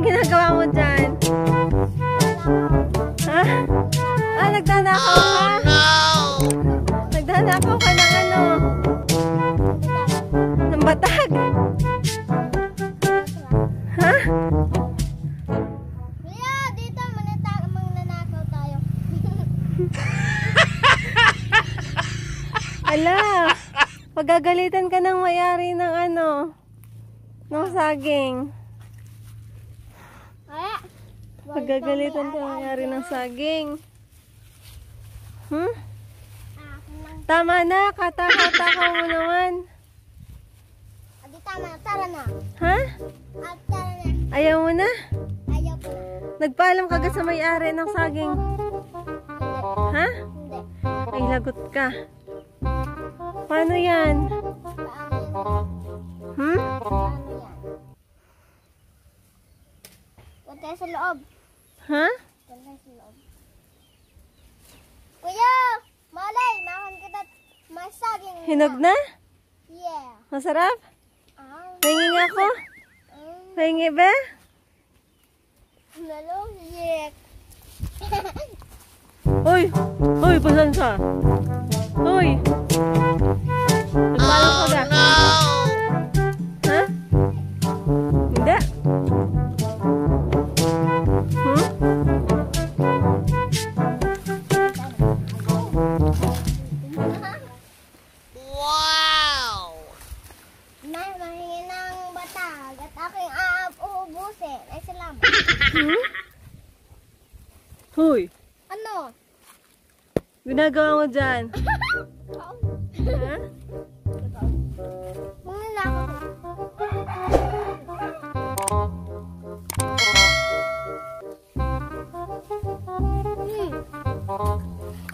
Anong ginagawa mo dyan? Ha? Ah, nagdanakaw ka? Nagdanakaw ka ng ano? Ng batag? Ha? Kuya, dito mananakaw tayo. Ala, pagagalitan ka ng may-ari ng ano, ng saging. Kaya, Pagagalitan ka ng may-ari ng saging. Hmm? Tama na, kata-kata mo naman. Adi tama, tara na. Ha? Tara na. Ayaw mo na? Ayaw ko na. Nagpaalam ka sa may-ari ng saging. Ha? Hindi. Ay, lagot ka. Paano yan? Paano yan? Hmm? Paano yan? Huwag tayo sa loob. Ha? Huwag tayo sa loob. Kuya! Malay! Makan kita masaging. Hinog na? Yeah. Masarap? Ah. Pahingi nga ako? Pahingi ba? Lalo, yek. Uy! Uy, pasan ka? Uy! Nagpaalam ka ba? Ha? Hindi? Hmm? Wow! Mahingi ng batag at aking uubusin. Ay, salamat. Hmm? Uy! Ano? Ginagawa mo dyan? Ha? Mga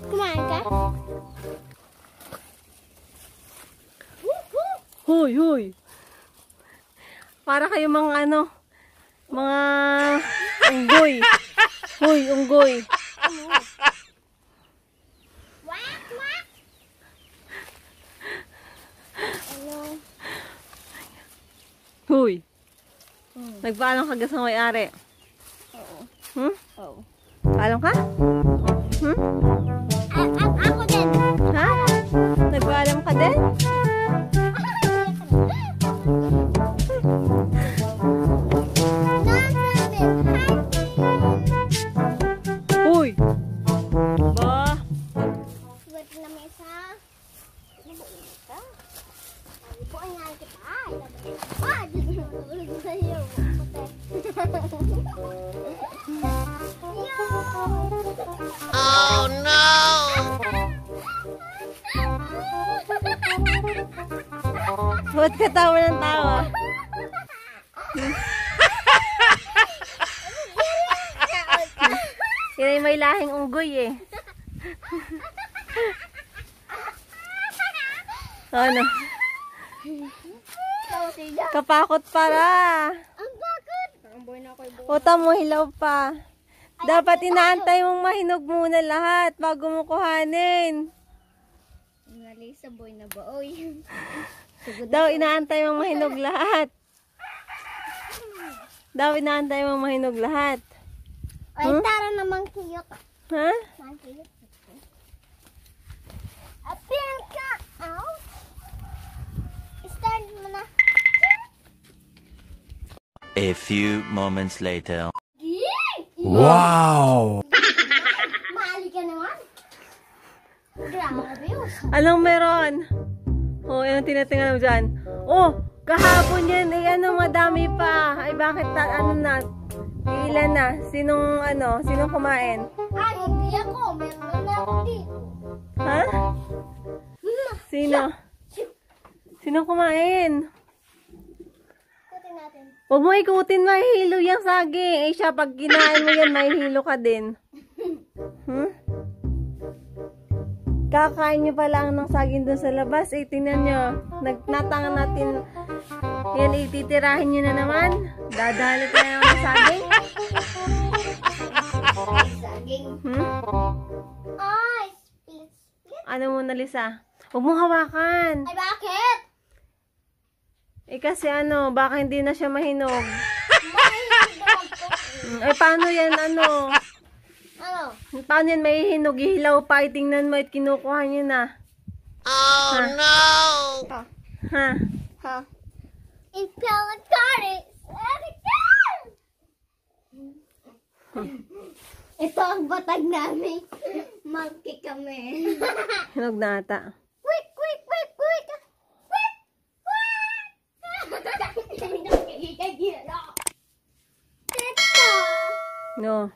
kumain ka? Huy, huy! Para kayo mga ano, mga unggoy. Huy, unggoy. Wak, wak! Ano? Huy! Nagpaalam ka sa may-ari. Oo. Hmm? Oo. Paalam ka? Hmm? Ako din. Ha? Nagpaalam ka din? Huy! Ba? Swerte na mesa. Nabuita. Ay, po ay nga kita. Ah, dito na tulog sa iyo. Oh no! Ba't ka tawa ng tawa? Yan ay may lahing unggoy eh. Ano? Kapakot para. Ang bakit? Ang boy na ako'y buo. Uta mo, hilaw pa. Dapat inaantay mong mahinog muna lahat bago mo kuhanin. Ngali sa boy na ba? Oy. Daw inaantay mong mahinog lahat. Daw inaantay mong mahinog lahat. Ay, Hmm? tara namang cute. Ha? Ang cute. Appear ka! Ow! Start mo na. A few moments later. Wow! Mahali ka naman. Grabe yun. Anong meron? Oh, yan ang tinatingnan mo dyan. Oh, kahapon yan. Eh, ano, madami pa. Ay, bakit ano na? Ilan na? Sinong kumain? Ay, hindi ako. Meron na ako dito. Ha? Sino? Sinong kumain? Kutin natin. Huwag mo ikutin, mahihilo yung saging. Eh, siya, pag kinain mo yan, mahihilo ka din. Hmm? Kakain nyo pa lang ng saging dun sa labas. Eh, tingnan nyo. Natangan natin. Yan, ititirahin nyo na naman. Dadali ka na ng saging. Saging. Hmm? Ay, split. Ano mo na, Lisa? Huwag mong hawakan. Ay, bakit? Eh, kasi baka hindi na siya mahinog. Mahilig naman po. Ay, paano yan, ano? Ano? Paano yan may hinog? Hilaw pa. Tingnan mo at kinukuha niyo na. Oh no! Ha? Ha? Ikaw at Kari. Ito ang batag namin. Monkey kami. Hinog na ata. Quick, quick, quick, quick. Quick, quick. Ito. No.